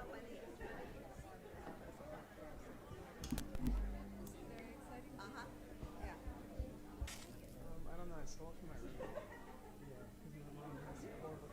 I don't know. I stole it from my roommate. Yeah, because my mom has horrible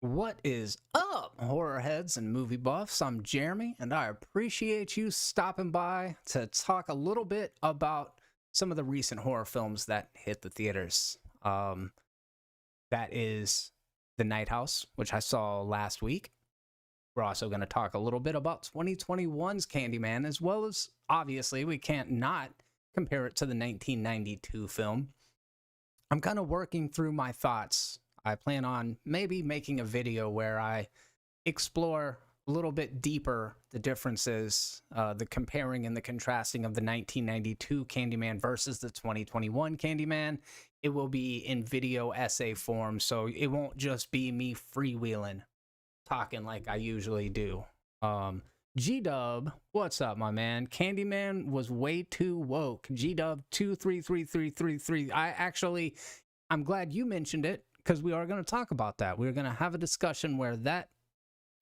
What is up, horror heads and movie buffs? I'm Jeremy, and I appreciate you stopping by to talk a little bit about some of the recent horror films that hit the theaters. That is The Night House, which I saw last week. We're also going to talk a little bit about 2021's Candyman, as well as, obviously, we can't not compare it to the 1992 film. I'm kind of working through my thoughts. I plan on maybe making a video where I explore a little bit deeper the differences, the comparing and the contrasting of the 1992 Candyman versus the 2021 Candyman. It will be in video essay form, so it won't just be me freewheeling, talking like I usually do. G-Dub, what's up, my man? Candyman was way too woke. G-Dub 233333. I'm glad you mentioned it, because we are going to talk about that. We're going to have a discussion where that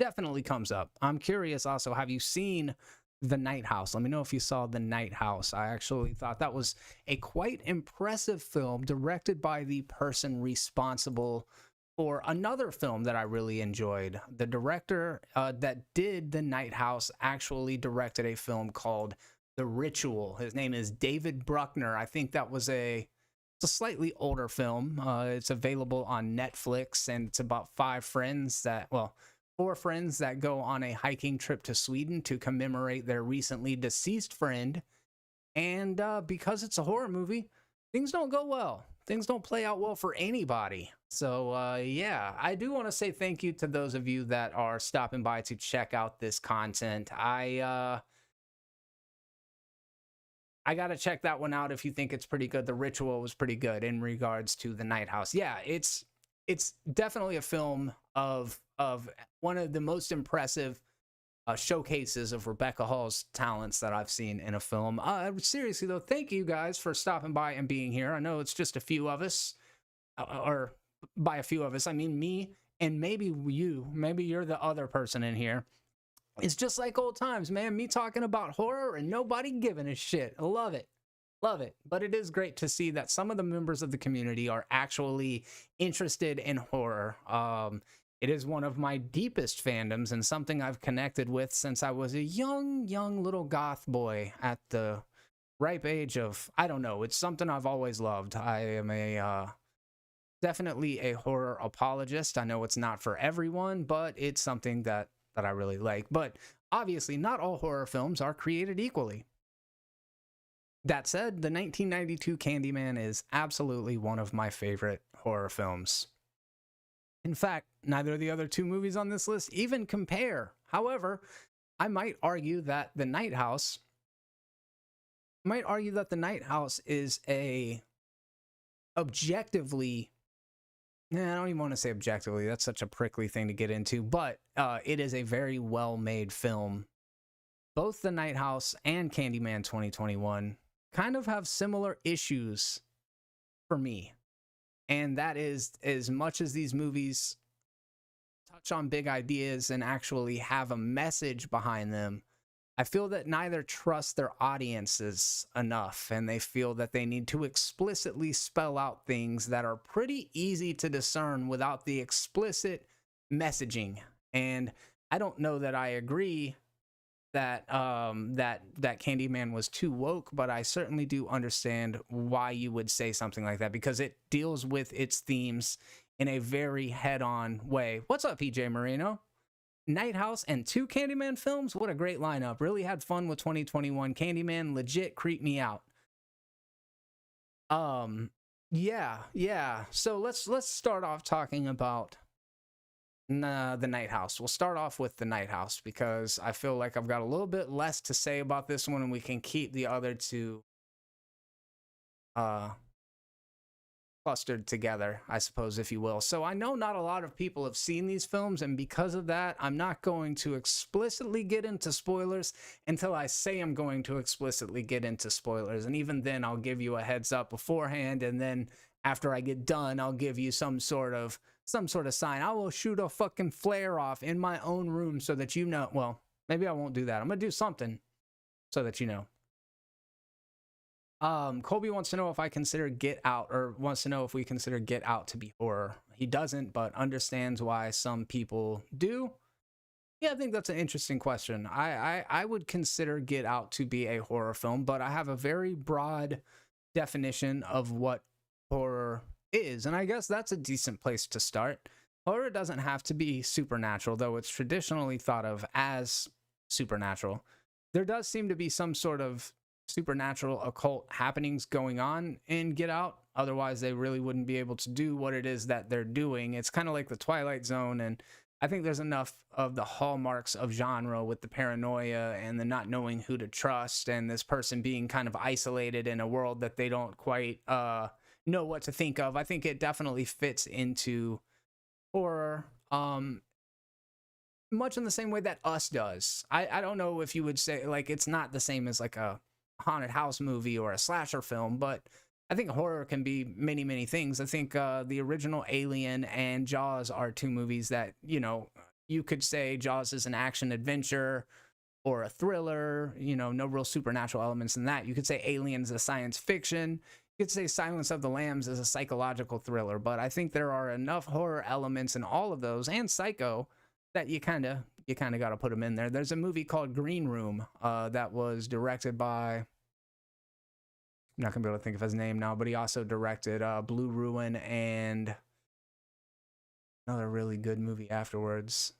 definitely comes up. I'm curious also, have you seen The Night House? Let me know if you saw The Night House. I actually thought that was a quite impressive film directed by the person responsible for another film that I really enjoyed. The director that did The Night House actually directed a film called The Ritual. His name is David Bruckner. I think that was it's a slightly older film. It's available on Netflix, and it's about four friends that go on a hiking trip to Sweden to commemorate their recently deceased friend. And because it's a horror movie, things don't go well. Things don't play out well for anybody. So, yeah, I do want to say thank you to those of you that are stopping by to check out this content. I got to check that one out if you think it's pretty good. The Ritual was pretty good in regards to The Night House. Yeah, it's definitely a film of one of the most impressive showcases of Rebecca Hall's talents that I've seen in a film. Seriously, though, thank you guys for stopping by and being here. I know it's just a few of us, or by a few of us, I mean me and maybe you. Maybe you're the other person in here. It's just like old times, man. Me talking about horror and nobody giving a shit. I love it. Love it. But it is great to see that some of the members of the community are actually interested in horror. It is one of my deepest fandoms and something I've connected with since I was a young little goth boy at the ripe age of, I don't know, it's something I've always loved. I am definitely a horror apologist. I know it's not for everyone, but it's something that I really like. But obviously, not all horror films are created equally. That said, the 1992 Candyman is absolutely one of my favorite horror films. In fact, neither of the other two movies on this list even compare. However, I might argue that The Night House is a objectively, I don't even want to say objectively, that's such a prickly thing to get into, but it is a very well-made film both The Night House and Candyman 2021 kind of have similar issues for me. And that is, as much as these movies touch on big ideas and actually have a message behind them, I feel that neither trust their audiences enough, and they feel that they need to explicitly spell out things that are pretty easy to discern without the explicit messaging. And I don't know that I agree that that Candyman was too woke, but I certainly do understand why you would say something like that, because it deals with its themes in a very head-on way. What's up, PJ Marino? Night House and 2 Candyman films? What a great lineup. Really had fun with 2021. Candyman legit creeped me out. Yeah. So let's start off talking about the Night House. We'll start off with the Night House because I feel like I've got a little bit less to say about this one, and we can keep the other two clustered together, I suppose, if you will. So I know not a lot of people have seen these films, and because of that, I'm not going to explicitly get into spoilers until I say I'm going to explicitly get into spoilers. And even then, I'll give you a heads up beforehand, and then after I get done, I'll give you some sort of sign. I will shoot a fucking flare off in my own room so that you know. Well, maybe I won't do that. I'm gonna do something so that you know. Colby wants to know if I consider Get Out, or wants to know if we consider Get Out to be horror. He doesn't, but understands why some people do. Yeah, I think that's an interesting question. I would consider Get Out to be a horror film, but I have a very broad definition of what horror is, and I guess that's a decent place to start. Horror doesn't have to be supernatural, though it's traditionally thought of as supernatural. There does seem to be some sort of supernatural occult happenings going on in Get Out. Otherwise, they really wouldn't be able to do what it is that they're doing. It's kind of like the Twilight Zone, and I think there's enough of the hallmarks of genre with the paranoia and the not knowing who to trust, and this person being kind of isolated in a world that they don't quite know what to think of. I think it definitely fits into horror, much in the same way that Us does. I don't know if you would say, like, it's not the same as like a haunted house movie or a slasher film, but I think horror can be many, many things. I think the original Alien and Jaws are 2 movies that, you know, you could say Jaws is an action adventure or a thriller, you know, no real supernatural elements in that. You could say Alien's a science fiction. You could say Silence of the Lambs is a psychological thriller, but I think there are enough horror elements in all of those, and Psycho, that you kind of got to put them in there. There's a movie called Green Room that was directed by, I'm not gonna be able to think of his name now, but he also directed Blue Ruin and another really good movie afterwards.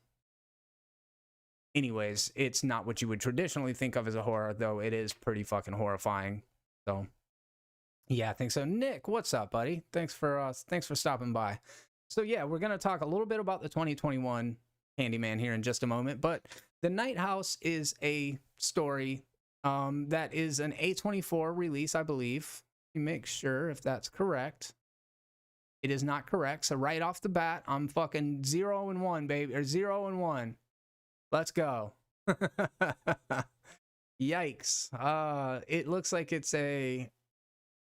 Anyways, it's not what you would traditionally think of as a horror, though it is pretty fucking horrifying. So yeah, I think so. Nick, what's up, buddy? Thanks for stopping by. So yeah, we're gonna talk a little bit about the 2021 Candyman here in just a moment, but The Night House is a story that is an A24 release, I believe. Let me make sure if that's correct. It is not correct, so right off the bat, I'm fucking 0-1, baby, or 0-1. Let's go. Yikes. It looks like it's a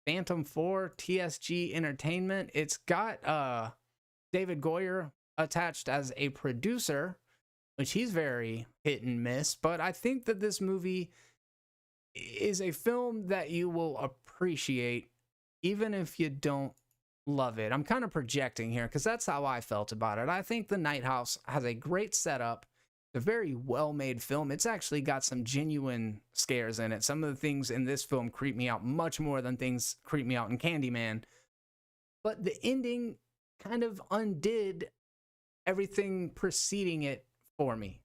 Phantom 4 TSG Entertainment. It's got David Goyer attached as a producer, which he's very hit and miss, but I think that this movie is a film that you will appreciate even if you don't love it. I'm kind of projecting here because that's how I felt about it. I think The Night House has a great setup, a very well-made film. It's actually got some genuine scares in it. Some of the things in this film creep me out much more than things creep me out in Candyman, but the ending kind of undid everything preceding it for me.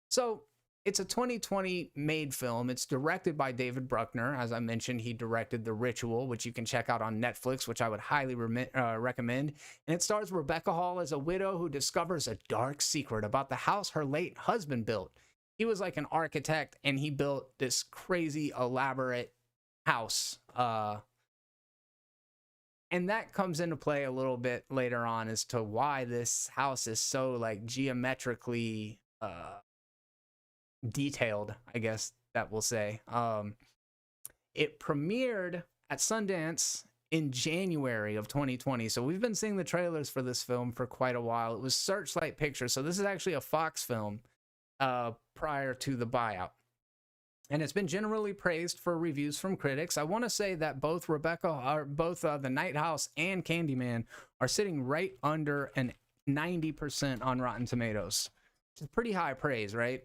So it's a 2020 made film. It's directed by David Bruckner. As I mentioned, he directed The Ritual, which you can check out on Netflix, which I would highly recommend. And it stars Rebecca Hall as a widow who discovers a dark secret about the house her late husband built. He was like an architect, and he built this crazy, elaborate house. And that comes into play a little bit later on as to why this house is so like geometrically detailed, I guess that we'll say. It premiered at Sundance in January of 2020. So we've been seeing the trailers for this film for quite a while. It was Searchlight Pictures. So this is actually a Fox film prior to the buyout. And it's been generally praised for reviews from critics. I want to say that both The Night House and Candyman are sitting right under an 90% on Rotten Tomatoes. It's pretty high praise, right?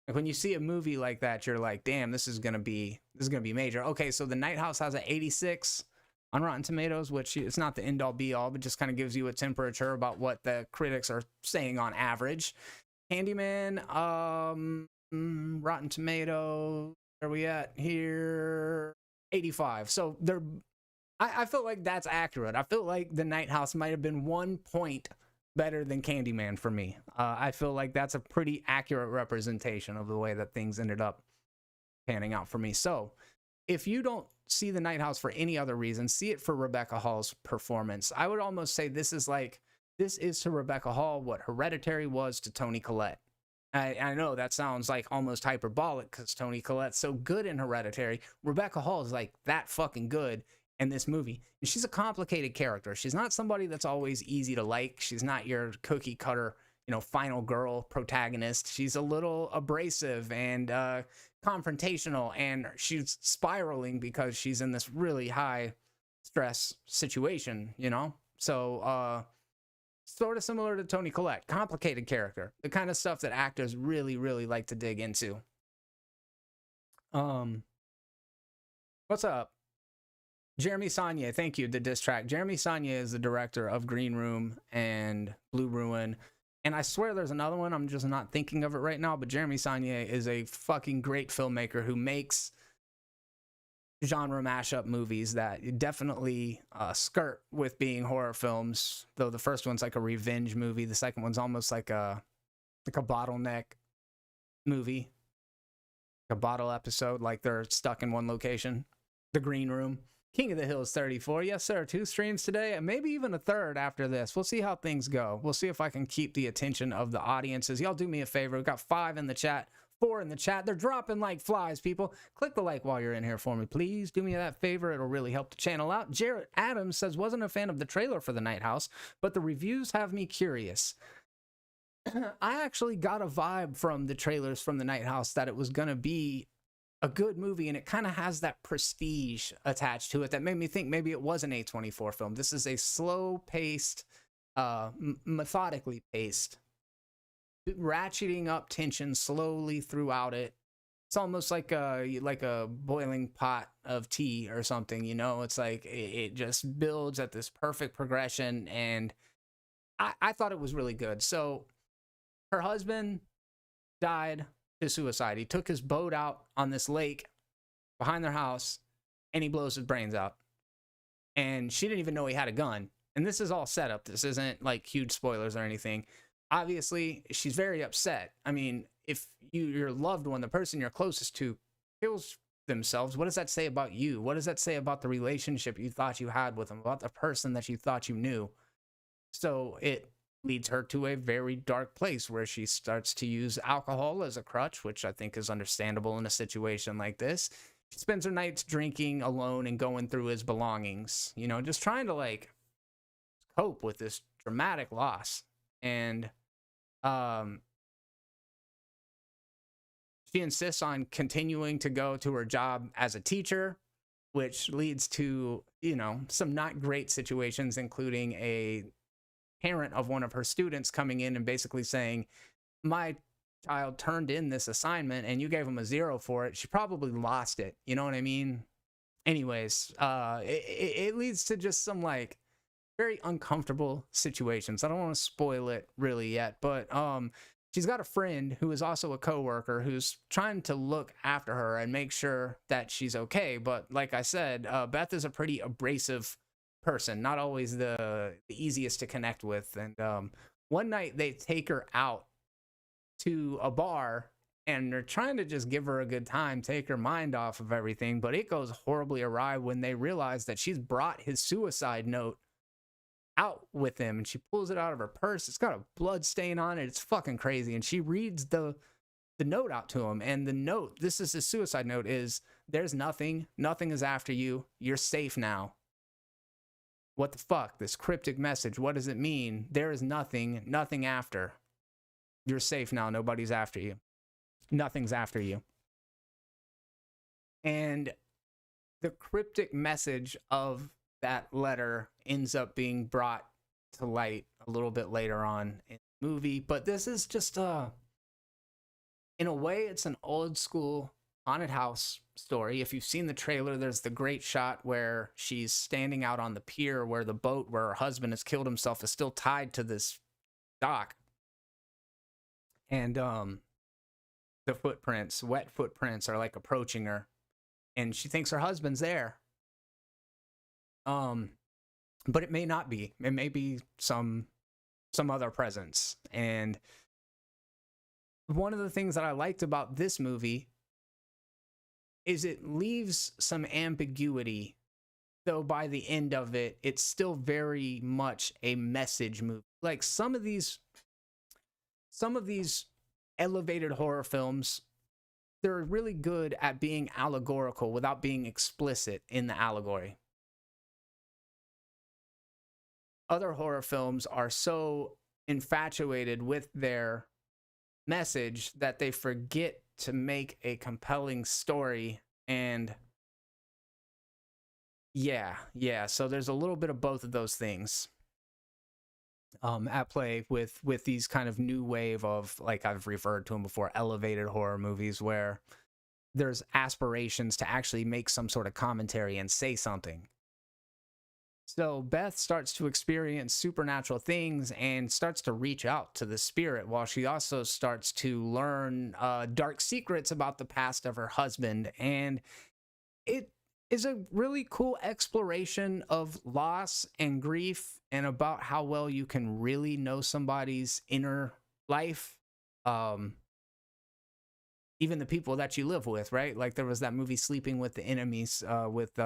Like when you see a movie like that, you're like, damn, this is gonna be major. Okay, so The Night House has an 86 on Rotten Tomatoes, which it's not the end all be all, but just kind of gives you a temperature about what the critics are saying on average. Candyman, Rotten Tomatoes, where are we at here? 85. So I feel like that's accurate. I feel like The Night House might have been 1 point better than Candyman for me. I feel like that's a pretty accurate representation of the way that things ended up panning out for me. So if you don't see The Night House for any other reason, see it for Rebecca Hall's performance. I would almost say this is to Rebecca Hall what Hereditary was to Toni Collette. I know that sounds like almost hyperbolic because Toni Collette's so good in Hereditary. Rebecca Hall is like that fucking good in this movie. And she's a complicated character. She's not somebody that's always easy to like. She's not your cookie cutter, final girl protagonist. She's a little abrasive and confrontational, and she's spiraling because she's in this really high stress situation, So, sort of similar to Toni Collette, complicated character, the kind of stuff that actors really, really like to dig into. What's up? Jeremy Saulnier, thank you, the diss track. Jeremy Saulnier is the director of Green Room and Blue Ruin. And I swear there's another one, I'm just not thinking of it right now, but Jeremy Saulnier is a fucking great filmmaker who makes genre mashup movies that definitely skirt with being horror films, though the first one's like a revenge movie. The second one's almost like a bottleneck movie, a bottle episode, like they're stuck in one location. The Green Room. King of the Hills 34. Yes, sir. 2 streams today, and maybe even a third after this. We'll see how things go. We'll see if I can keep the attention of the audiences. Y'all do me a favor. We've got 5 in the chat. 4 in the chat. They're dropping like flies, people. Click the like while you're in here for me, please. Do me that favor. It'll really help the channel out. Jarrett Adams says, wasn't a fan of the trailer for The Night House, but the reviews have me curious. I actually got a vibe from the trailers from The Night House that it was going to be a good movie, and it kind of has that prestige attached to it that made me think maybe it was an A24 film. This is a slow-paced, methodically paced, ratcheting up tension slowly throughout it. It's almost like a boiling pot of tea or something, It's like it just builds at this perfect progression, and I thought it was really good. So her husband died to suicide. He took his boat out on this lake behind their house, and he blows his brains out. And she didn't even know he had a gun. And this is all set up. This isn't like huge spoilers or anything. Obviously, she's very upset. I mean, if your loved one, the person you're closest to, kills themselves, what does that say about you? What does that say about the relationship you thought you had with them, about the person that you thought you knew? So it leads her to a very dark place where she starts to use alcohol as a crutch, which I think is understandable in a situation like this. She spends her nights drinking alone and going through his belongings, just trying to cope with this dramatic loss. And she insists on continuing to go to her job as a teacher, which leads to, some not great situations, including a parent of one of her students coming in and basically saying, my child turned in this assignment and you gave him a 0 for it. She probably lost it. You know what I mean? Anyways, it leads to just some very uncomfortable situations. I don't want to spoil it really yet, but she's got a friend who is also a coworker who's trying to look after her and make sure that she's okay. But like I said, Beth is a pretty abrasive person, not always the easiest to connect with. And one night they take her out to a bar and they're trying to just give her a good time, take her mind off of everything, but it goes horribly awry when they realize that she's brought his suicide note out with him, and she pulls it out of her purse. It's got a blood stain on it. It's fucking crazy. And she reads the the note out to him. And the note, this is his suicide note, is there's nothing is after you, you're safe now. What the fuck, this cryptic message, what does it mean? There is nothing after. You're safe now, nobody's after you, nothing's after you. And the cryptic message of that letter ends up being brought to light a little bit later on in the movie. But this is just in a way, it's an old school haunted house story. If you've seen the trailer, there's the great shot where she's standing out on the pier where the boat where her husband has killed himself is still tied to this dock. And the footprints, wet footprints, are like approaching her. And she thinks her husband's there. But it may not be. It may be some other presence. And one of the things that I liked about this movie is it leaves some ambiguity, though by the end of it, it's still very much a message movie. Like some of these elevated horror films, they're really good at being allegorical without being explicit in the allegory. Other horror films are so infatuated with their message that they forget to make a compelling story. And yeah, so there's a little bit of both of those things at play with these kind of new wave of, like I've referred to them before, elevated horror movies, where there's aspirations to actually make some sort of commentary and say something. So Beth starts to experience supernatural things and starts to reach out to the spirit, while she also starts to learn dark secrets about the past of her husband. And it is a really cool exploration of loss and grief, and about how well you can really know somebody's inner life. Even the people that you live with, right? Like there was that movie Sleeping with the Enemies with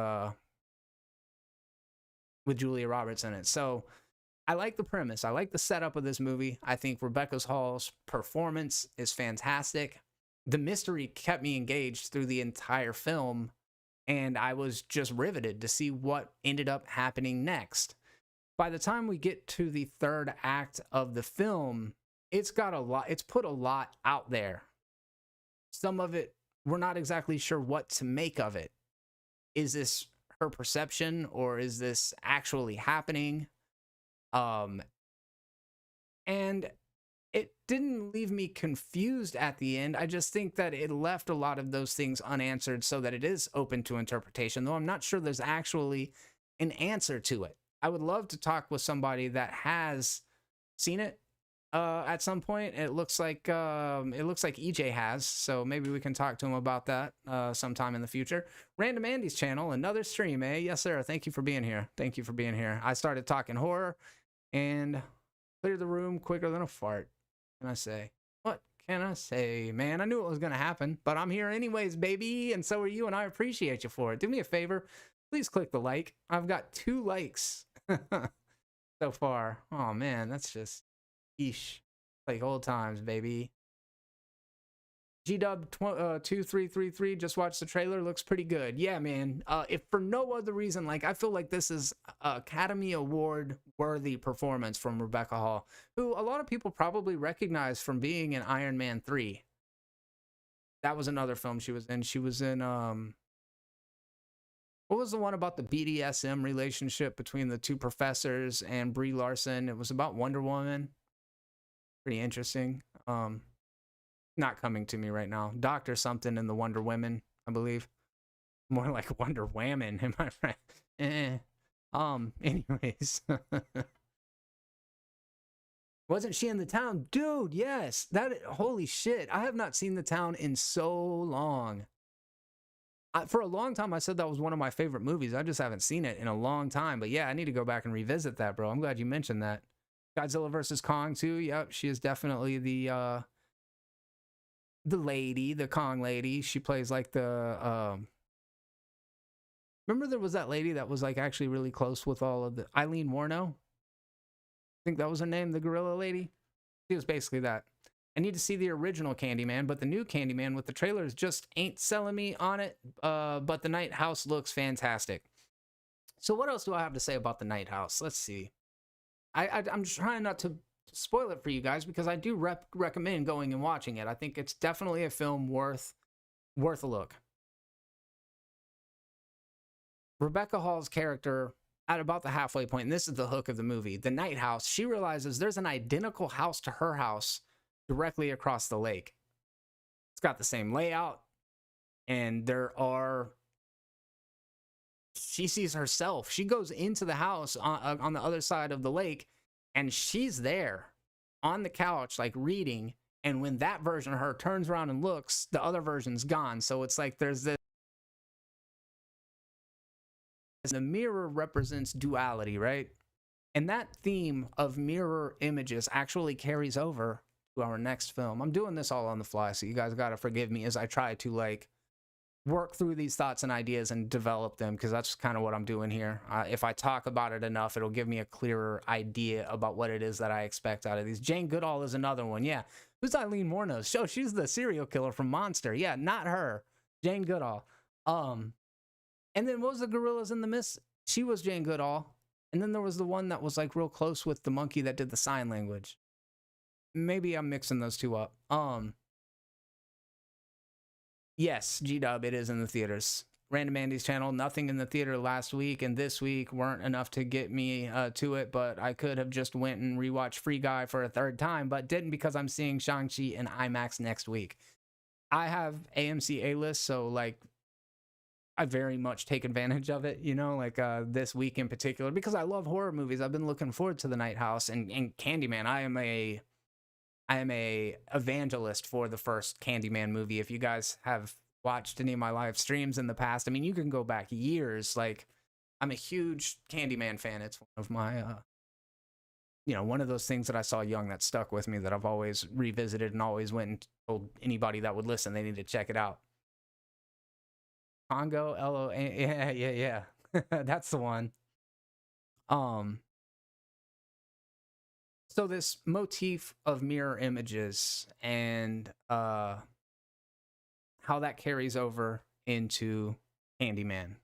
Julia Roberts in it. So I like the premise. I like the setup of this movie. I think Rebecca Hall's performance is fantastic. The mystery kept me engaged through the entire film, and I was just riveted to see what ended up happening next. By the time we get to the third act of the film, it's put a lot out there. Some of it, we're not exactly sure what to make of it. Is this her perception, or is this actually happening? And it didn't leave me confused at the end. I just think that it left a lot of those things unanswered so that it is open to interpretation, though I'm not sure there's actually an answer to it. I would love to talk with somebody that has seen it at some point. It looks like EJ has, so maybe we can talk to him about that sometime in the future. Random Andy's channel, another stream, eh? Yes, sir. Thank you for being here. Thank you for being here. I started talking horror and cleared the room quicker than a fart. What can I say, man? I knew it was gonna happen, but I'm here anyways, baby, and so are you, and I appreciate you for it. Do me a favor, please click the like. I've got 2 likes so far. Oh man, that's just eesh, like old times, baby. GW2333 just watched the trailer, looks pretty good. Yeah, man. If for no other reason, like I feel like this is Academy Award worthy performance from Rebecca Hall, who a lot of people probably recognize from being in Iron Man 3. That was another film she was in. She was in what was the one about the BDSM relationship between the 2 professors and Brie Larson? It was about Wonder Woman. Pretty interesting. Not coming to me right now. Doctor something in the Wonder Women, I believe. More like Wonder Whammon, am I right? Anyways. Wasn't she in The Town? Dude, yes. Holy shit. I have not seen The Town in so long. For a long time, I said that was one of my favorite movies. I just haven't seen it in a long time. But yeah, I need to go back and revisit that, bro. I'm glad you mentioned that. Godzilla vs. Kong, too. Yep, she is definitely the lady, the Kong lady. She plays like the remember there was that lady that was like actually really close with all of the Eileen Warno? I think that was her name, the gorilla lady. She was basically that. I need to see the original Candyman, but the new Candyman with the trailers just ain't selling me on it. But the Night House looks fantastic. So what else do I have to say about the Night House? Let's see. I'm just trying not to spoil it for you guys because I do recommend going and watching it. I think it's definitely a film worth a look. Rebecca Hall's character, at about the halfway point, and this is the hook of the movie, the Night House, she realizes there's an identical house to her house directly across the lake. It's got the same layout, and she sees herself. She goes into the house on the other side of the lake, and she's there on the couch, like reading. And when that version of her turns around and looks, the other version's gone. So it's like there's this. The mirror represents duality, right? And that theme of mirror images actually carries over to our next film. I'm doing this all on the fly, so you guys gotta forgive me as I try to like work through these thoughts and ideas and develop them, because that's kind of what I'm doing here. If I talk about it enough, it'll give me a clearer idea about what it is that I expect out of these. Jane Goodall is another one. Yeah. Who's Eileen Wuornos? Oh, she's the serial killer from Monster. Yeah, not her. Jane Goodall. And then what was the Gorillas in the Mist? She was Jane Goodall. And then there was the one that was like real close with the monkey that did the sign language. Maybe I'm mixing those two up. Yes, G-Dub, it is in the theaters. Random Andy's channel, nothing in the theater last week and this week weren't enough to get me to it, but I could have just went and rewatched Free Guy for a third time, but didn't because I'm seeing Shang-Chi in IMAX next week. I have AMC A-list, so like I very much take advantage of it, you know, like this week in particular, because I love horror movies. I've been looking forward to the Night House and Candyman. I am a evangelist for the first Candyman movie. If you guys have watched any of my live streams in the past, I mean, you can go back years. Like, I'm a huge Candyman fan. It's one of my, one of those things that I saw young that stuck with me that I've always revisited and always went and told anybody that would listen they need to check it out. Congo, L-O-A, yeah. That's the one. So this motif of mirror images and how that carries over into Candyman.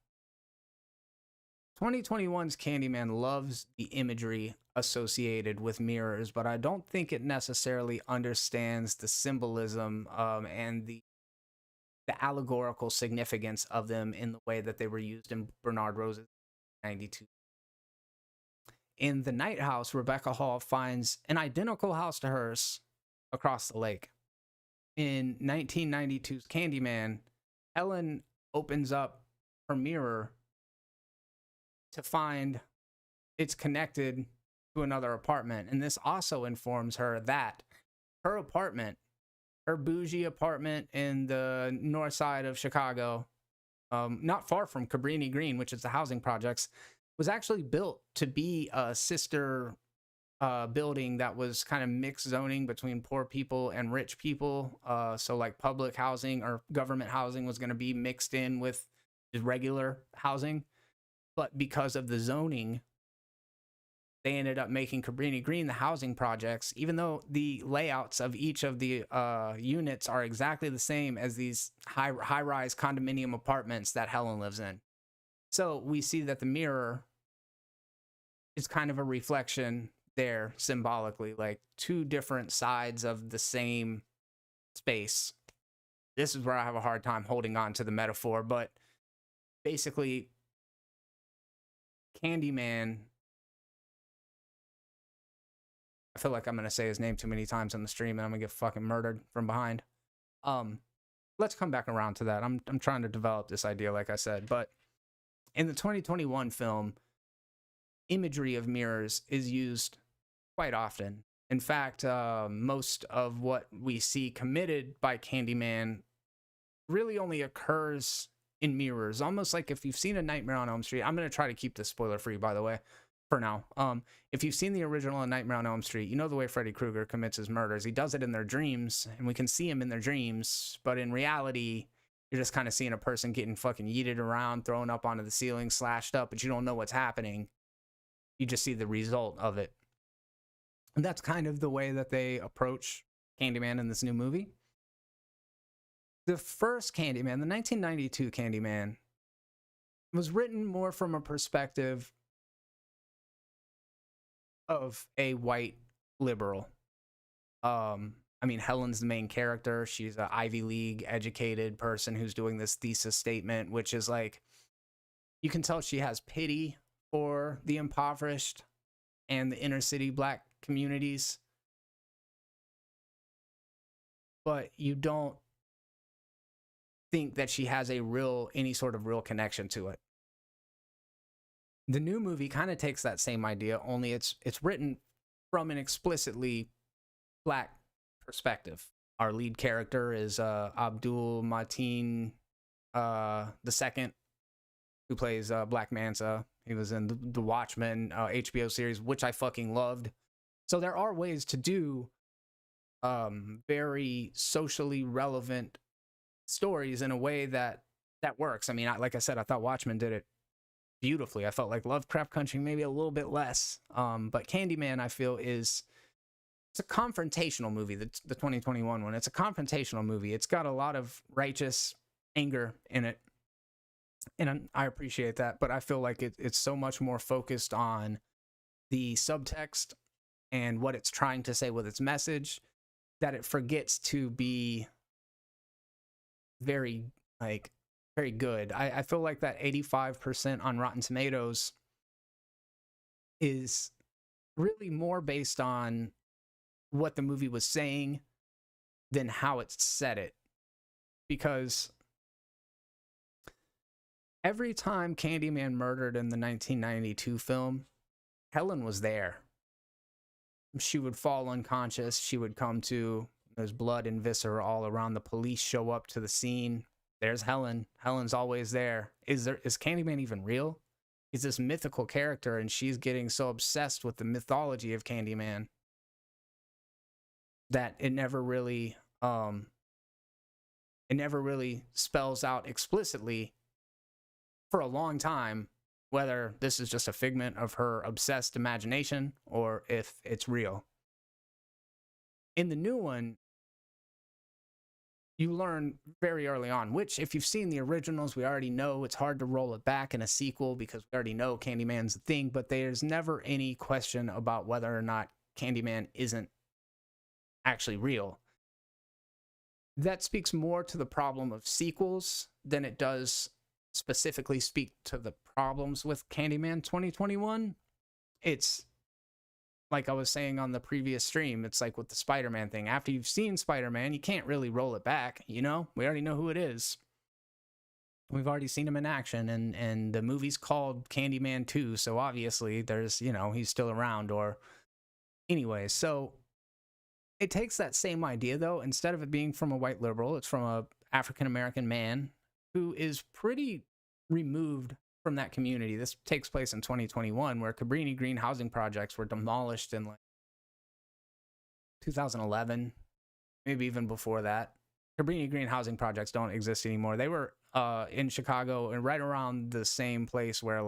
2021's Candyman loves the imagery associated with mirrors, but I don't think it necessarily understands the symbolism and the allegorical significance of them in the way that they were used in Bernard Rose's 92. In the Night House, Rebecca Hall finds an identical house to hers across the lake. In 1992's Candyman, Helen opens up her mirror to find it's connected to another apartment. And this also informs her that her apartment, her bougie apartment in the north side of Chicago, not far from Cabrini Green, which is the housing projects, was actually built to be a sister building that was kind of mixed zoning between poor people and rich people. So like public housing or government housing was going to be mixed in with regular housing. But because of the zoning, they ended up making Cabrini Green the housing projects, even though the layouts of each of the units are exactly the same as these high-rise condominium apartments that Helen lives in. So we see that the mirror is kind of a reflection there symbolically, like two different sides of the same space. This is where I have a hard time holding on to the metaphor, but basically, Candyman, I feel like I'm going to say his name too many times on the stream and I'm going to get fucking murdered from behind. Let's come back around to that. I'm trying to develop this idea, like I said, but in the 2021 film, imagery of mirrors is used quite often. In fact, most of what we see committed by Candyman really only occurs in mirrors. Almost like if you've seen A Nightmare on Elm Street, I'm going to try to keep this spoiler free, by the way, for now. If you've seen the original A Nightmare on Elm Street, you know the way Freddy Krueger commits his murders. He does it in their dreams, and we can see him in their dreams, but in reality, you're just kind of seeing a person getting fucking yeeted around, thrown up onto the ceiling, slashed up, but you don't know what's happening. You just see the result of it. And that's kind of the way that they approach Candyman in this new movie. The first Candyman, the 1992 Candyman, was written more from a perspective of a white liberal. I mean, Helen's the main character. She's an Ivy League educated person who's doing this thesis statement, which is like, you can tell she has pity for the impoverished and the inner city black communities, but you don't think that she has any sort of real connection to it. The new movie kind of takes that same idea, only it's written from an explicitly black perspective. Our lead character is Abdul Mateen II, who plays Black Manta. He was in the Watchmen HBO series, which I fucking loved. So there are ways to do very socially relevant stories in a way that works. I mean, like I said, I thought Watchmen did it beautifully. I felt like Lovecraft Country maybe a little bit less. But Candyman, I feel, it's a confrontational movie, the 2021 one. It's a confrontational movie. It's got a lot of righteous anger in it, and I appreciate that, but I feel like it's so much more focused on the subtext and what it's trying to say with its message that it forgets to be very good. I feel like that 85% on Rotten Tomatoes is really more based on what the movie was saying than how it said it. Because every time Candyman murdered in the 1992 film, Helen was there. She would fall unconscious. She would come to. There's blood and viscera all around. The police show up to the scene. There's Helen. Helen's always there. Is Candyman even real? He's this mythical character, and she's getting so obsessed with the mythology of Candyman that it never really spells out explicitly for a long time whether this is just a figment of her obsessed imagination or if it's real. In the new one, you learn very early on, which if you've seen the originals, we already know it's hard to roll it back in a sequel because we already know Candyman's a thing, but there's never any question about whether or not Candyman isn't actually real. That speaks more to the problem of sequels than it does specifically speak to the problems with Candyman 2021. It's like I was saying on the previous stream, it's like with the Spider-Man thing. After you've seen Spider-Man, you can't really roll it back, you know? We already know who it is. We've already seen him in action, and the movie's called Candyman 2, so obviously there's, he's still around, or... Anyway, so it takes that same idea, though. Instead of it being from a white liberal, it's from a African-American man who is pretty removed from that community. This takes place in 2021, where Cabrini Green housing projects were demolished in like 2011, maybe even before that. Cabrini Green housing projects don't exist anymore. They were in Chicago and right around the same place where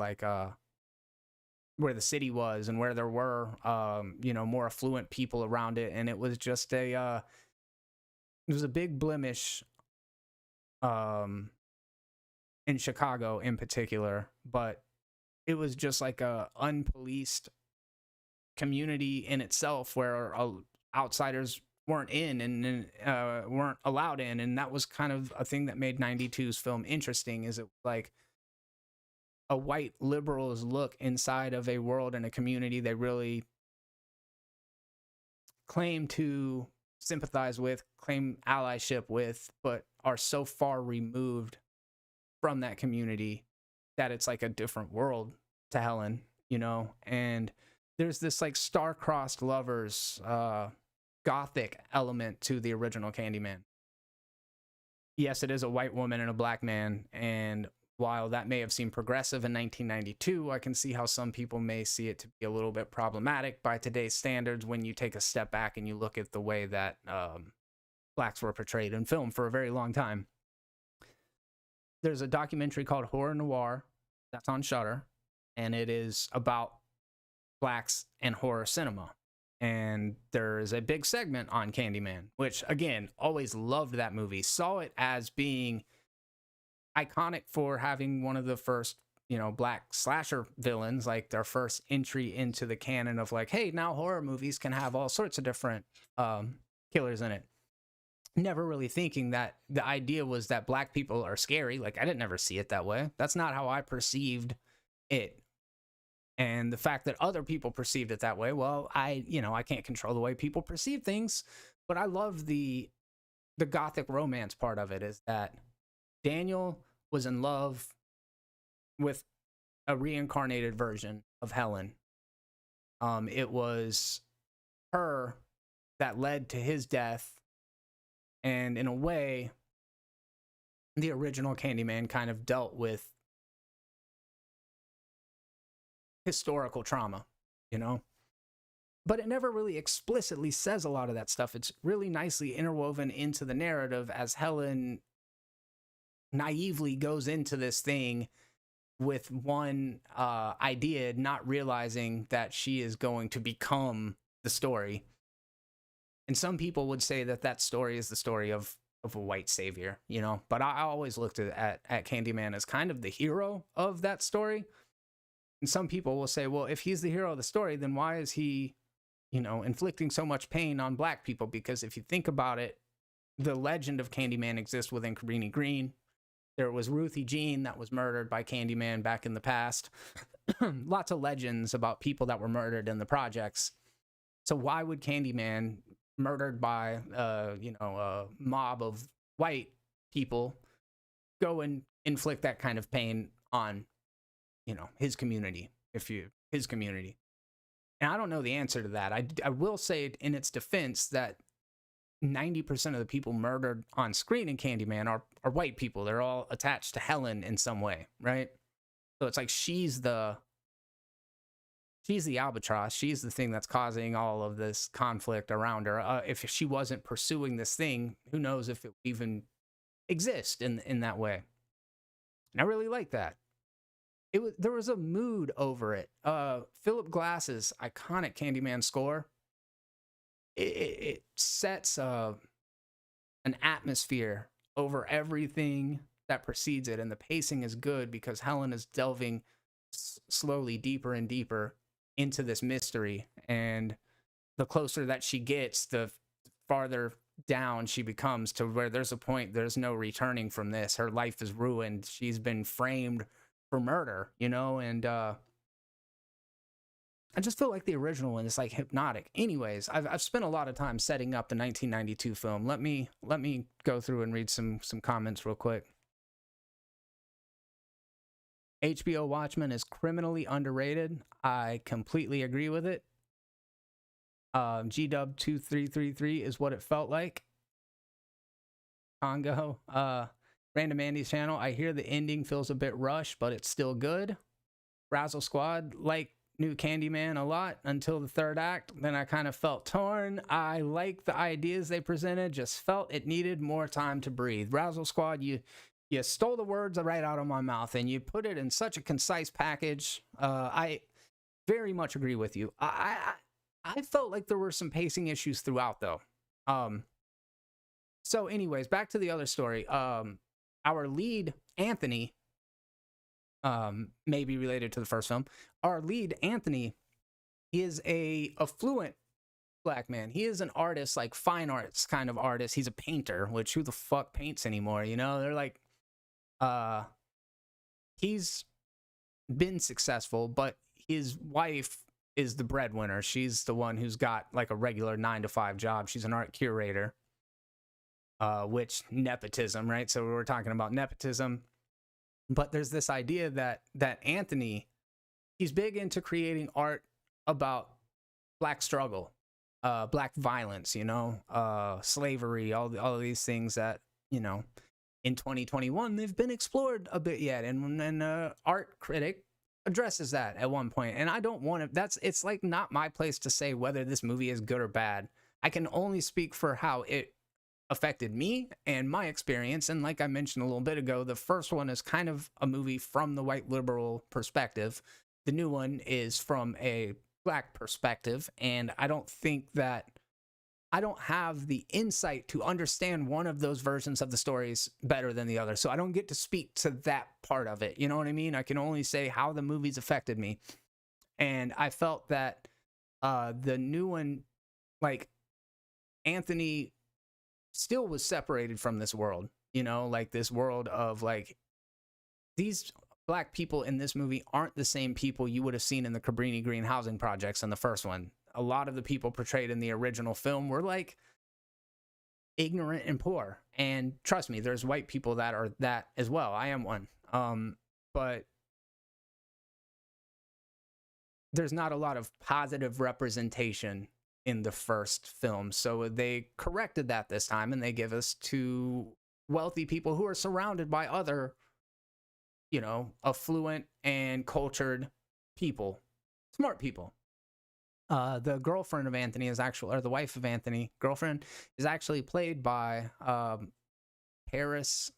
where the city was and where there were more affluent people around it, and it was just it was a big blemish in Chicago in particular, but it was just like a unpoliced community in itself where outsiders weren't in and weren't allowed in, and that was kind of a thing that made 92's film interesting. Is it like a white liberal's look inside of a world and a community they really claim to sympathize with, claim allyship with, but are so far removed from that community that it's like a different world to Helen, and there's this like star-crossed lovers gothic element to the original Candyman. Yes, it is a white woman and a black man, and while that may have seemed progressive in 1992, I can see how some people may see it to be a little bit problematic by today's standards when you take a step back and you look at the way that blacks were portrayed in film for a very long time. There's a documentary called Horror Noir that's on Shudder, and it is about blacks and horror cinema. And there's a big segment on Candyman, which, again, always loved that movie. Saw it as being iconic for having one of the first, black slasher villains, like their first entry into the canon of like, hey, now horror movies can have all sorts of different killers in it. Never really thinking that the idea was that black people are scary. Like, I didn't ever see it that way. That's not how I perceived it. And the fact that other people perceived it that way, well, I can't control the way people perceive things, but I love the gothic romance part of it, is that Daniel was in love with a reincarnated version of Helen. It was her that led to his death. And in a way, the original Candyman kind of dealt with historical trauma, But it never really explicitly says a lot of that stuff. It's really nicely interwoven into the narrative as Helen naively goes into this thing with one idea, not realizing that she is going to become the story. And some people would say that story is the story of a white savior, But I always looked at Candyman as kind of the hero of that story. And some people will say, well, if he's the hero of the story, then why is he, inflicting so much pain on black people? Because if you think about it, the legend of Candyman exists within Cabrini Green. There was Ruthie Jean that was murdered by Candyman back in the past. Lots of legends about people that were murdered in the projects. So why would Candyman, murdered by, a mob of white people, go and inflict that kind of pain on, his community, his community? And I don't know the answer to that. I will say in its defense that 90% of the people murdered on screen in Candyman are white people. They're all attached to Helen in some way, right? So it's like she's the albatross. She's the thing that's causing all of this conflict around her. If she wasn't pursuing this thing, who knows if it would even exist in that way. And I really like that. There was a mood over it. Philip Glass's iconic Candyman score, it sets an atmosphere over everything that precedes it, and the pacing is good because Helen is delving slowly deeper and deeper into this mystery, and the closer that she gets, the farther down she becomes, to where there's a point there's no returning from this. Her life is ruined. She's been framed for murder, and I just feel like the original one is like hypnotic. Anyways, I've spent a lot of time setting up the 1992 film. Let me go through and read some comments real quick. HBO Watchmen is criminally underrated. I completely agree with it. GW2333 is what it felt like. Congo. Random Andy's channel. I hear the ending feels a bit rushed, but it's still good. Razzle Squad, like new Candyman a lot until the third act. Then I kind of felt torn. I like the ideas they presented, just felt it needed more time to breathe. Razzle Squad, you stole the words right out of my mouth, and you put it in such a concise package. I very much agree with you. I felt like there were some pacing issues throughout, though. So anyways, back to the other story. Our lead, Anthony, may be related to the first film. Our lead, Anthony, is a affluent black man. He is an artist, like fine arts kind of artist. He's a painter, which who the fuck paints anymore? They're like, he's been successful, but his wife is the breadwinner. She's the one who's got like a regular 9-to-5 job. She's an art curator, which nepotism, right? So we're talking about nepotism. But there's this idea that Anthony, he's big into creating art about black struggle, black violence, slavery, all of these things that, in 2021, they've been explored a bit yet. And an art critic addresses that at one point. And I don't want to, it's like not my place to say whether this movie is good or bad. I can only speak for how it affected me and my experience. And like I mentioned a little bit ago, the first one is kind of a movie from the white liberal perspective. The new one is from a Black perspective, and I don't think that I don't have the insight to understand one of those versions of the stories better than the other. So I don't get to speak to that part of it. You know what I mean? I can only say how the movies affected me. And I felt that the new one, like, Anthony still was separated from this world, you know, like this world of like these Black people in this movie aren't the same people you would have seen in the Cabrini Green housing projects in the first one. A lot of the people portrayed in the original film were like ignorant and poor. And trust me, there's white people that are that as well. I am one. But there's not a lot of positive representation in the first film. So they corrected that this time, and they give us two wealthy people who are surrounded by other, you know, affluent and cultured people, smart people. The girlfriend of Anthony is actually, or the wife of Anthony, girlfriend, is actually played by Paris,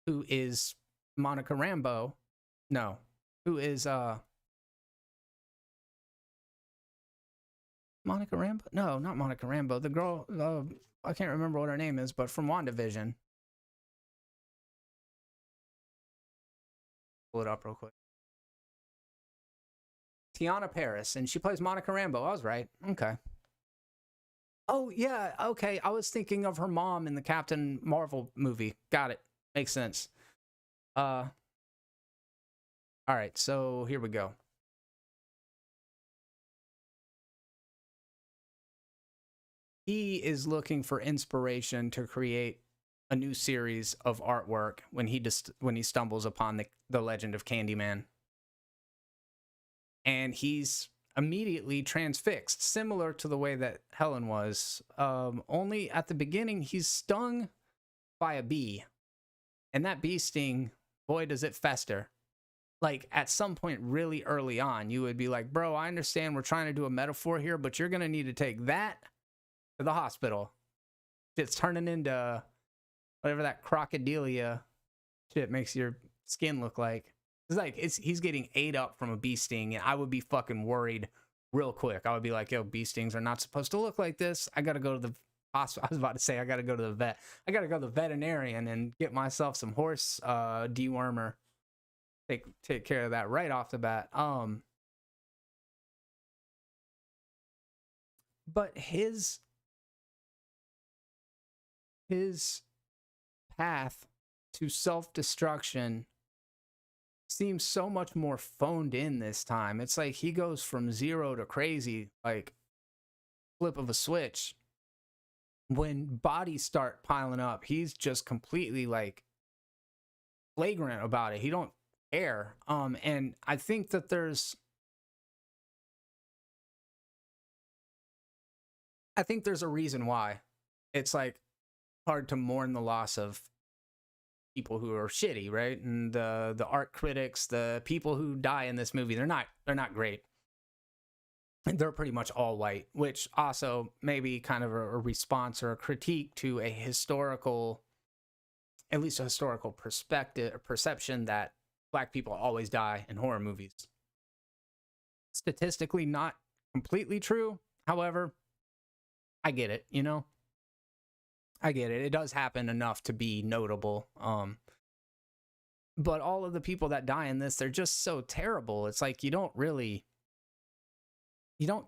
who is Monica Rambeau. No, who is Monica Rambeau? No, not Monica Rambeau. The girl, I can't remember what her name is, but from WandaVision. Pull it up real quick. Tiana Paris, and she plays Monica Rambeau. I was right. Okay. Oh, yeah. Okay. I was thinking of her mom in the Captain Marvel movie. Got it. Makes sense. All right. So here we go. He is looking for inspiration to create a new series of artwork when he stumbles upon the legend of Candyman. And he's immediately transfixed, similar to the way that Helen was. Only at the beginning, he's stung by a bee. And that bee sting, boy, does it fester. Like, at some point really early on, you would be like, bro, I understand we're trying to do a metaphor here, but you're going to need to take that to the hospital. It's turning into whatever that crocodilia shit makes your skin look like. It's like he's getting ate up from a bee sting, and I would be fucking worried real quick. I would be like, yo, bee stings are not supposed to look like this. I gotta go to the hospital. I was about to say I gotta go to the vet. I gotta go to the veterinarian and get myself some horse dewormer. Take care of that right off the bat. But his path to self-destruction seems so much more phoned in this time. It's like he goes from zero to crazy, like flip of a switch. When bodies start piling up, he's just completely like flagrant about it. He don't care. And I think that there's a reason why it's like hard to mourn the loss of people who are shitty, right? And the art critics, the people who die in this movie, they're not great. And they're pretty much all white, which also maybe kind of a response or a critique to a historical, at least a historical perspective or perception that Black people always die in horror movies. Statistically not completely true. However, I get it, you know? I get it. It does happen enough to be notable. But all of the people that die in this, they're just so terrible. It's like you don't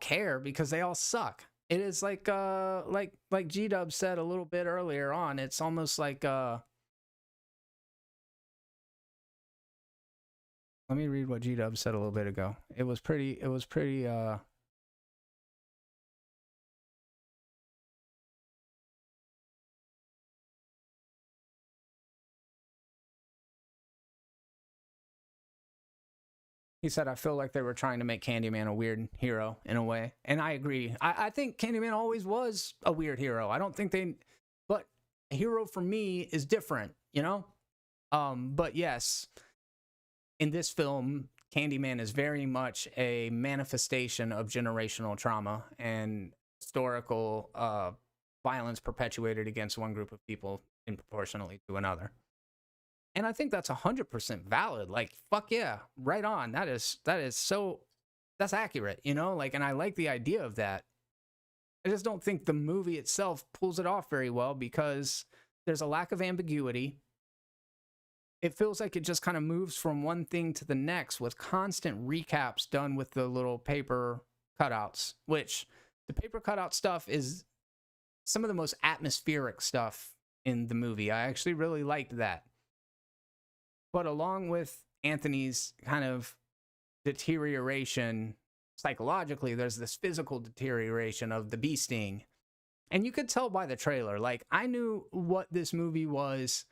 care because they all suck. It is like G-Dub said a little bit earlier on. It's almost like let me read what G-Dub said a little bit ago. It was pretty He said, I feel like they were trying to make Candyman a weird hero in a way. And I agree. I think Candyman always was a weird hero. I don't think but a hero for me is different, you know? But yes, in this film, Candyman is very much a manifestation of generational trauma and historical violence perpetuated against one group of people disproportionately to another. And I think that's 100% valid. Like, fuck yeah, right on. That is so that's accurate, you know? Like, and I like the idea of that. I just don't think the movie itself pulls it off very well because there's a lack of ambiguity. It feels like it just kind of moves from one thing to the next with constant recaps done with the little paper cutouts, which the paper cutout stuff is some of the most atmospheric stuff in the movie. I actually really liked that. But along with Anthony's kind of deterioration psychologically, there's this physical deterioration of the bee sting. And you could tell by the trailer, like, I knew what this movie was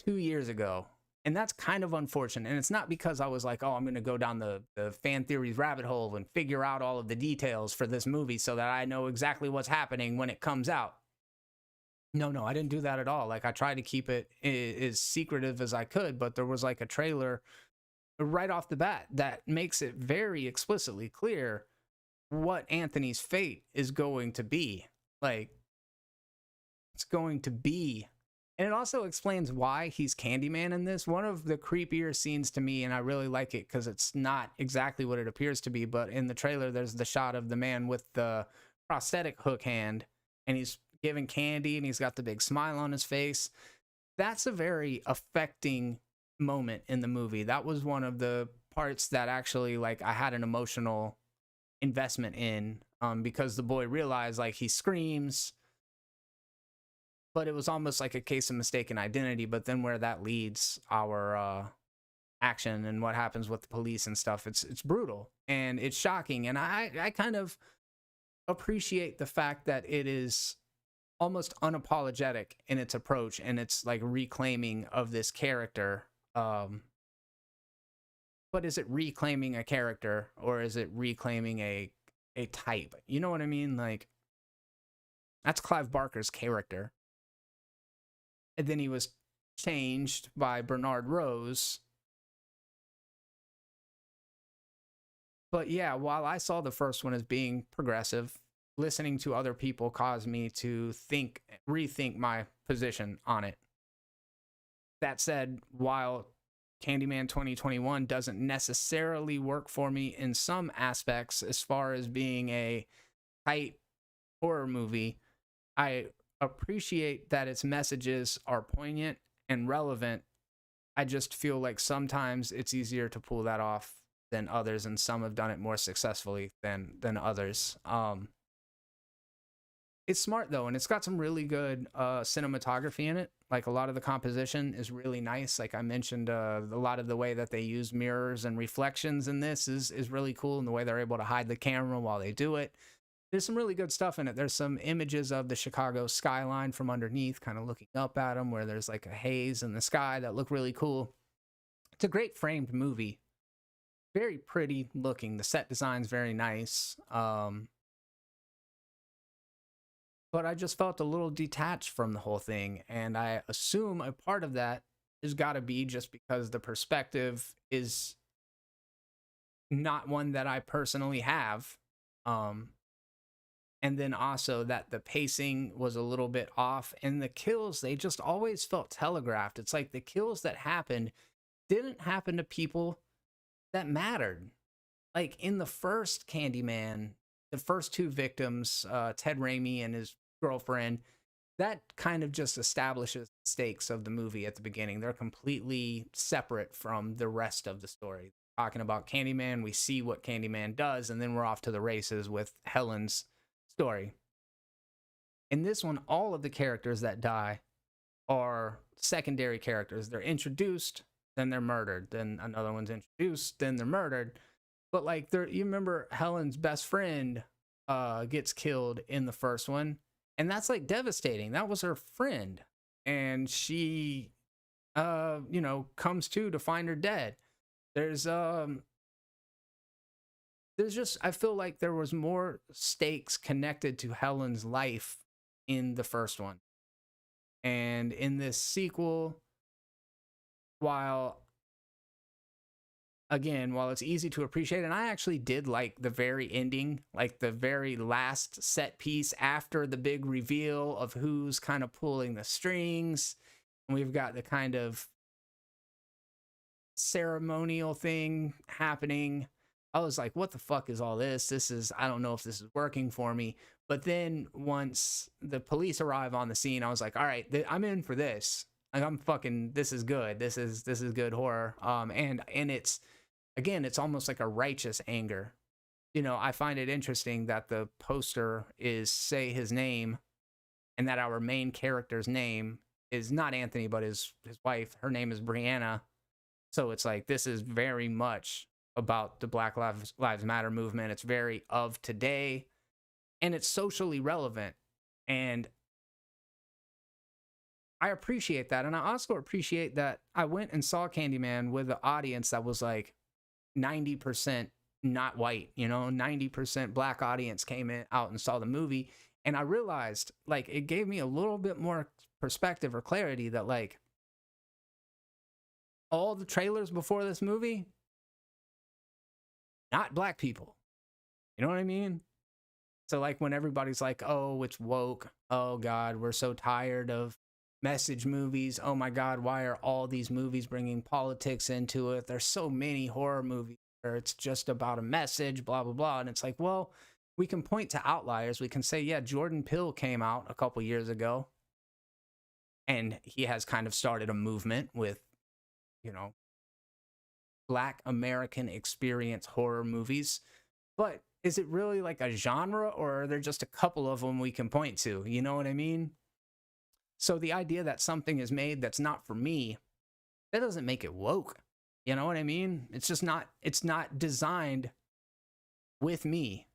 2 years ago. And that's kind of unfortunate. And it's not because I was like, oh, I'm going to go down the fan theories rabbit hole and figure out all of the details for this movie so that I know exactly what's happening when it comes out. No, I didn't do that at all. Like, I tried to keep it as secretive as I could, but there was like a trailer right off the bat that makes it very explicitly clear what Anthony's fate is going to be. Like, it's going to be. And it also explains why he's Candyman in this. One of the creepier scenes to me, and I really like it because it's not exactly what it appears to be, but in the trailer, there's the shot of the man with the prosthetic hook hand, and he's giving candy, and he's got the big smile on his face. That's a very affecting moment in the movie. That was one of the parts that actually, like, I had an emotional investment in, because the boy realized, like, he screams, but it was almost like a case of mistaken identity. But then where that leads our action and what happens with the police and stuff, it's brutal and it's shocking. And I kind of appreciate the fact that it is almost unapologetic in its approach, and it's like reclaiming of this character. But is it reclaiming a character, or is it reclaiming a type? You know what I mean? Like, that's Clive Barker's character. And then he was changed by Bernard Rose. But yeah, while I saw the first one as being progressive, listening to other people caused me to rethink my position on it. That said, while Candyman 2021 doesn't necessarily work for me in some aspects as far as being a tight horror movie, I appreciate that its messages are poignant and relevant. I just feel like sometimes it's easier to pull that off than others, and some have done it more successfully than others. It's smart though, and it's got some really good cinematography in it. Like, a lot of the composition is really nice. Like I mentioned, a lot of the way that they use mirrors and reflections in this is really cool, and the way they're able to hide the camera while they do it. There's some really good stuff in it. There's some images of the Chicago skyline from underneath, kind of looking up at them, where there's like a haze in the sky that look really cool. It's a great framed movie. Very pretty looking. The set design's very nice. But I just felt a little detached from the whole thing. And I assume a part of that has got to be just because the perspective is not one that I personally have. And then also that the pacing was a little bit off, and the kills, they just always felt telegraphed. It's like the kills that happened didn't happen to people that mattered. Like in the first Candyman, the first two victims, Ted Raimi and his girlfriend, that kind of just establishes the stakes of the movie at the beginning. They're completely separate from the rest of the story. Talking about Candyman, we see what Candyman does, and then we're off to the races with Helen's story. In this one, all of the characters that die are secondary characters. They're introduced, then they're murdered. Then another one's introduced, then they're murdered. But like, you remember Helen's best friend gets killed in the first one, and that's like devastating. That was her friend, and she comes to find her dead. There's just, I feel like there was more stakes connected to Helen's life in the first one. And in this sequel, while it's easy to appreciate, and I actually did like the very ending, like the very last set piece after the big reveal of who's kind of pulling the strings. And we've got the kind of ceremonial thing happening. I was like, what the fuck is all this? I don't know if this is working for me. But then once the police arrive on the scene, I was like, all right, I'm in for this. Like, I'm fucking, this is good. This is good horror. And it's, again, it's almost like a righteous anger. You know, I find it interesting that the poster is say his name, and that our main character's name is not Anthony, but his wife. Her name is Brianna. So it's like, this is very much about the Black Lives Matter movement. It's very of today, and it's socially relevant. And I appreciate that. And I also appreciate that I went and saw Candyman with an audience that was like 90% not white, you know, 90% black audience came out and saw the movie. And I realized, like, it gave me a little bit more perspective or clarity that, like, all the trailers before this movie, not black people. You know what I mean? So, like, when everybody's like, oh, it's woke. Oh, God, we're so tired of message movies. Oh, my God, why are all these movies bringing politics into it? There's so many horror movies where it's just about a message, blah, blah, blah. And it's like, well, we can point to outliers. We can say, yeah, Jordan Peele came out a couple years ago, and he has kind of started a movement with, you know, Black American experience horror movies. But is it really like a genre, or are there just a couple of them we can point to? You know what I mean? So the idea that something is made that's not for me, that doesn't make it woke. You know what I mean? It's just not, it's not designed with me.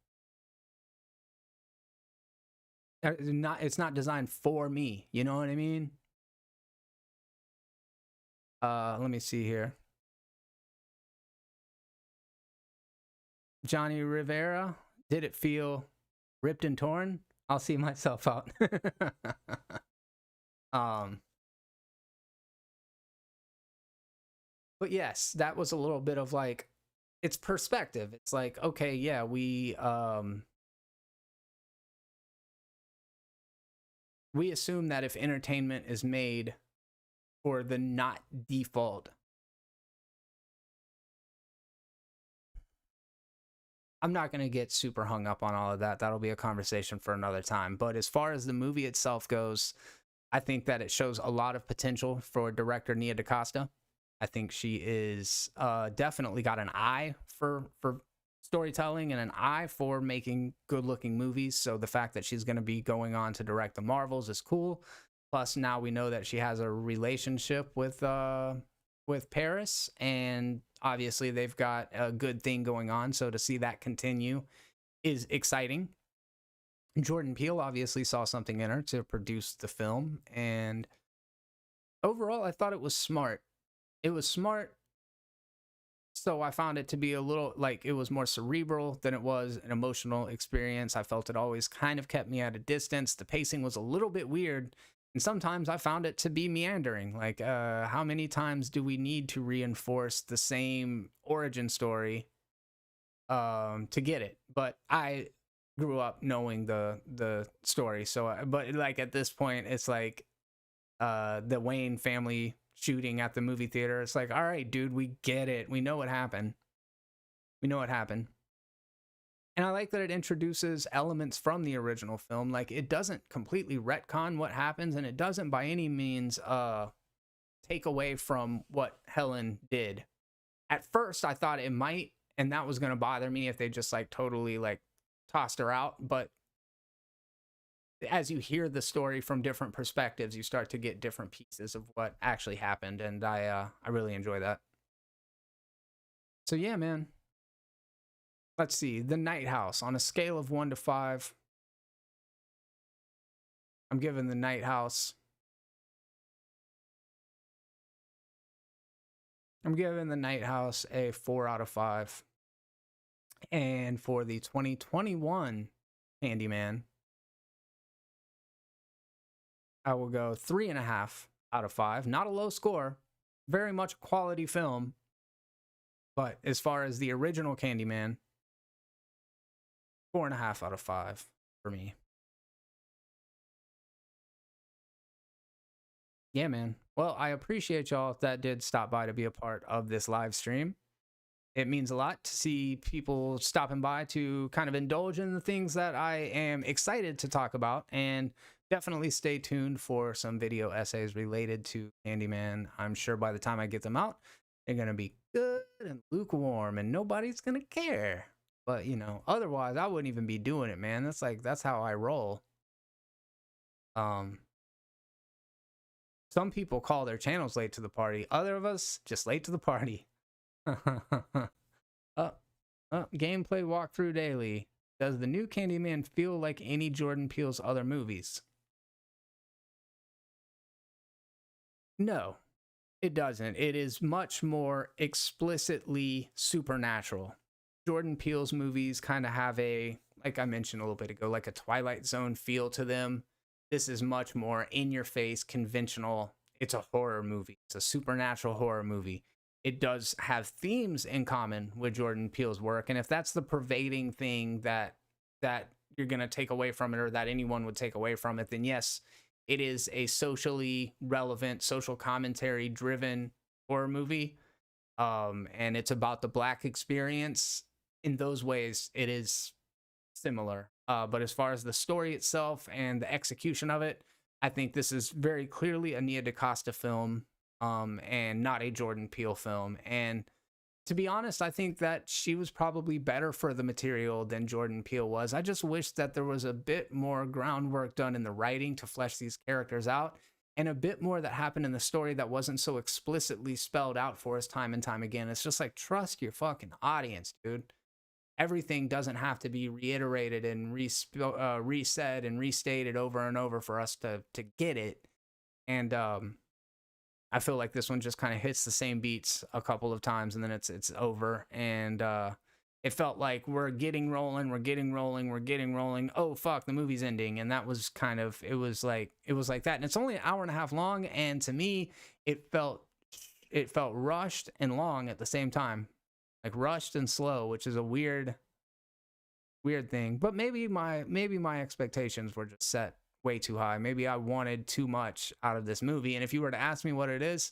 It's not designed for me. You know what I mean? Let me see here. Johnny Rivera, did it feel ripped and torn? I'll see myself out. But yes, that was a little bit of like, it's perspective. It's like, okay, yeah, we assume that if entertainment is made for the not default, I'm not going to get super hung up on all of that. That'll be a conversation for another time. But as far as the movie itself goes, I think that it shows a lot of potential for director Nia DaCosta. I think she is definitely got an eye for storytelling and an eye for making good-looking movies. So the fact that she's going to be going on to direct the Marvels is cool. Plus, now we know that she has a relationship with Paris, and obviously they've got a good thing going on. So to see that continue is exciting. Jordan Peele obviously saw something in her to produce the film, and overall, I thought it was smart. It was smart. So I found it to be a little, like, it was more cerebral than it was an emotional experience. I felt it always kind of kept me at a distance. The pacing was a little bit weird, and sometimes I found it to be meandering. Like, how many times do we need to reinforce the same origin story to get it? But I grew up knowing the story, so but like at this point, it's like the Wayne family shooting at the movie theater. It's like, all right, dude, we get it. We know what happened. We know what happened. And I like that it introduces elements from the original film. Like, it doesn't completely retcon what happens, and it doesn't by any means take away from what Helen did. At first, I thought it might, and that was going to bother me if they just like totally like tossed her out. But as you hear the story from different perspectives, you start to get different pieces of what actually happened, and I really enjoy that. So yeah, man. Let's see. The Night House, on a scale of 1 to 5, I'm giving The Night House. I'm giving The Night House a 4 out of 5. And for the 2021 Candyman, I will go 3.5 out of 5. Not a low score. Very much a quality film. But as far as the original Candyman, 4.5 out of 5 for me. Yeah, man. Well, I appreciate y'all that did stop by to be a part of this live stream. It means a lot to see people stopping by to kind of indulge in the things that I am excited to talk about. And definitely stay tuned for some video essays related to Candyman. I'm sure by the time I get them out, they're going to be good and lukewarm and nobody's going to care. But, you know, otherwise, I wouldn't even be doing it, man. That's how I roll. Some people call their channels late to the party. Other of us, just late to the party. Gameplay walkthrough daily. Does the new Candyman feel like any Jordan Peele's other movies? No, it doesn't. It is much more explicitly supernatural. Jordan Peele's movies kind of have a, like I mentioned a little bit ago, like a Twilight Zone feel to them. This is much more in your face, conventional. It's a horror movie. It's a supernatural horror movie. It does have themes in common with Jordan Peele's work, and if that's the pervading thing that you're going to take away from it, or that anyone would take away from it, then yes, it is a socially relevant, social commentary driven horror movie. And it's about the Black experience. In those ways, it is similar. But as far as the story itself and the execution of it, I think this is very clearly a Nia DaCosta film, and not a Jordan Peele film. And to be honest, I think that she was probably better for the material than Jordan Peele was. I just wish that there was a bit more groundwork done in the writing to flesh these characters out, and a bit more that happened in the story that wasn't so explicitly spelled out for us time and time again. It's just like, trust your fucking audience, dude. Everything doesn't have to be reiterated and resaid and restated over and over for us to get it. And I feel like this one just kind of hits the same beats a couple of times and then it's over. And it felt like we're getting rolling. Oh fuck, the movie's ending. And that was kind of, it was like that. And it's only an hour and a half long. And to me, it felt rushed and long at the same time. Like rushed and slow, which is a weird thing. But maybe my expectations were just set way too high. Maybe I wanted too much out of this movie. And if you were to ask me what it is,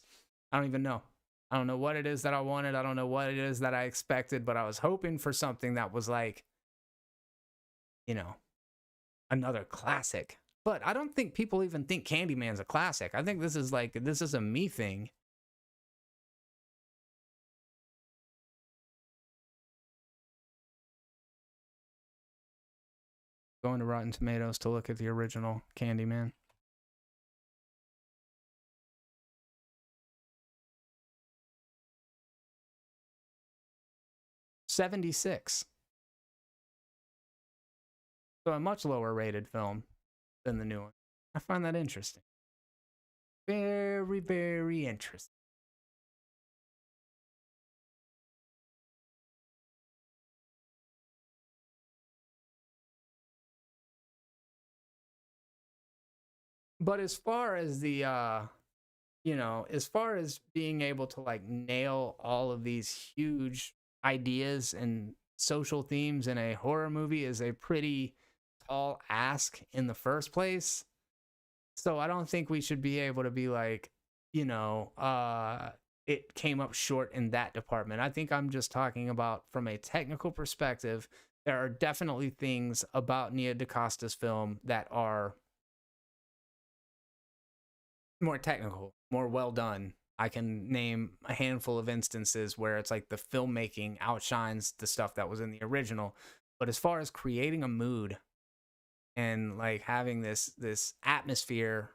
I don't even know. I don't know what it is that I wanted. I don't know what it is that I expected, but I was hoping for something that was like, you know, another classic. But I don't think people even think Candyman's a classic. I think this is a me thing. Going to Rotten Tomatoes to look at the original Candyman. $76. So a much lower rated film than the new one. I find that interesting. Very, very interesting. But as far as the as far as being able to like nail all of these huge ideas and social themes in a horror movie is a pretty tall ask in the first place. So I don't think we should be able to be like, it came up short in that department. I think I'm just talking about from a technical perspective. There are definitely things about Nia DaCosta's film that are more technical, more well done. I can name a handful of instances where it's like the filmmaking outshines the stuff that was in the original. But as far as creating a mood and like having this atmosphere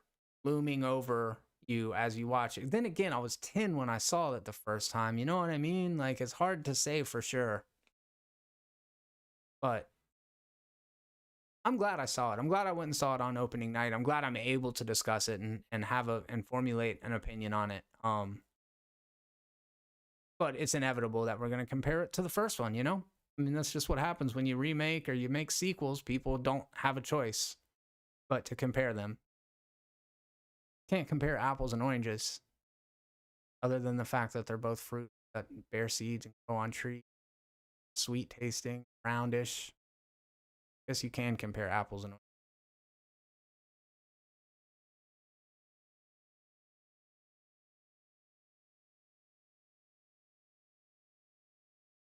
looming over you as you watch it. Then again, I was 10 when I saw it the first time. You know what I mean? Like, it's hard to say for sure. But I'm glad I saw it. I'm glad I went and saw it on opening night. I'm glad I'm able to discuss it and formulate an opinion on it. But it's inevitable that we're going to compare it to the first one, you know? I mean, that's just what happens when you remake or you make sequels. People don't have a choice but to compare them. Can't compare apples and oranges other than the fact that they're both fruit that bear seeds and grow on trees. Sweet tasting, roundish. Guess you can compare apples and oranges.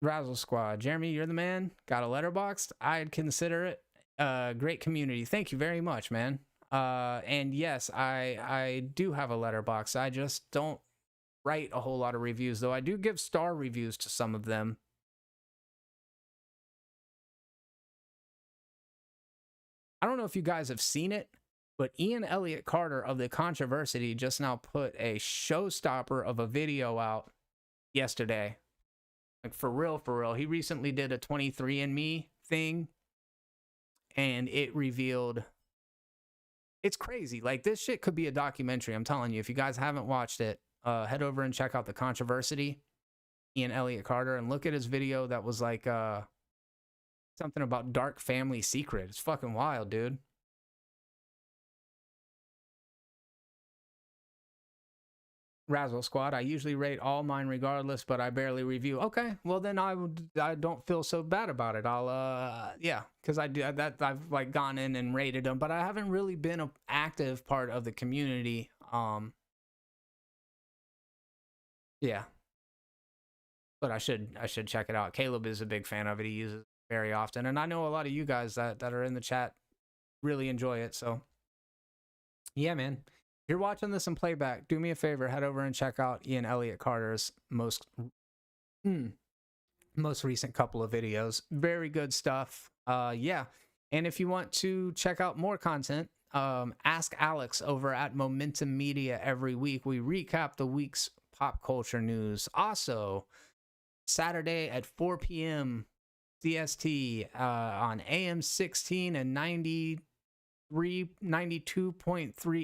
Razzle Squad. Jeremy, you're the man. Got a letterboxd? I'd consider it a great community. Thank you very much, man. And yes, I do have a letterbox. I just don't write a whole lot of reviews, though I do give star reviews to some of them. I don't know if you guys have seen it, but Ian Elliott Carter of The Controversy just now put a showstopper of a video out yesterday. Like, for real. He recently did a 23andMe thing, and it revealed... It's crazy. Like, this shit could be a documentary. I'm telling you, if you guys haven't watched it, head over and check out The Controversy, Ian Elliott Carter, and look at his video that was like something about dark family secret. It's fucking wild, dude. Razzle Squad. I usually rate all mine regardless, but I barely review. Okay, well then I don't feel so bad about it. I'll yeah, because I do that. I've like gone in and rated them, but I haven't really been an active part of the community. Yeah, but I should check it out. Caleb is a big fan of it. He uses it very often, and I know a lot of you guys that are in the chat really enjoy it. So yeah, man. If you're watching this in playback, do me a favor, head over and check out Ian Elliott Carter's most recent couple of videos. Very good stuff. Yeah. And if you want to check out more content, ask Alex over at Momentum Media every week. We recap the week's pop culture news. Also, Saturday at 4 p.m. CST on AM 16 and 92.3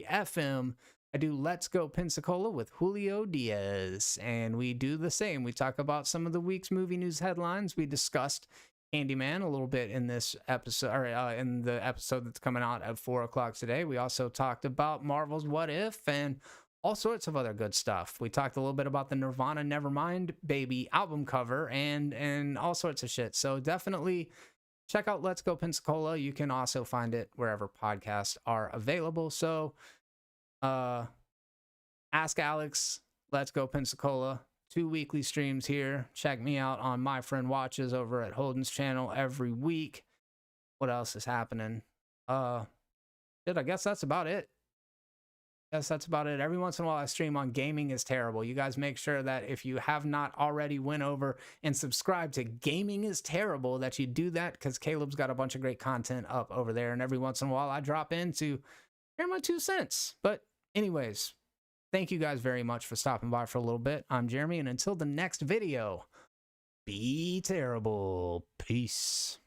FM, I do Let's Go Pensacola with Julio Diaz, and we do the same. We talk about some of the week's movie news headlines. We discussed Candyman a little bit in this episode, or in the episode that's coming out at 4 o'clock today. We also talked about Marvel's What If and all sorts of other good stuff. We talked a little bit about the Nirvana Nevermind Baby album cover and all sorts of shit. So definitely check out Let's Go Pensacola. You can also find it wherever podcasts are available. So, Ask Alex, Let's Go Pensacola, 2 weekly streams here. Check me out on My Friend Watches over at Holden's channel every week. What else is happening? I guess that's about it. Every once in a while I stream on Gaming is Terrible. You guys make sure that if you have not already went over and subscribed to Gaming is Terrible, that you do that, because Caleb's got a bunch of great content up over there. And every once in a while I drop in to share my 2 cents. But anyways, thank you guys very much for stopping by for a little bit. I'm Jeremy, and until the next video, be terrible. Peace.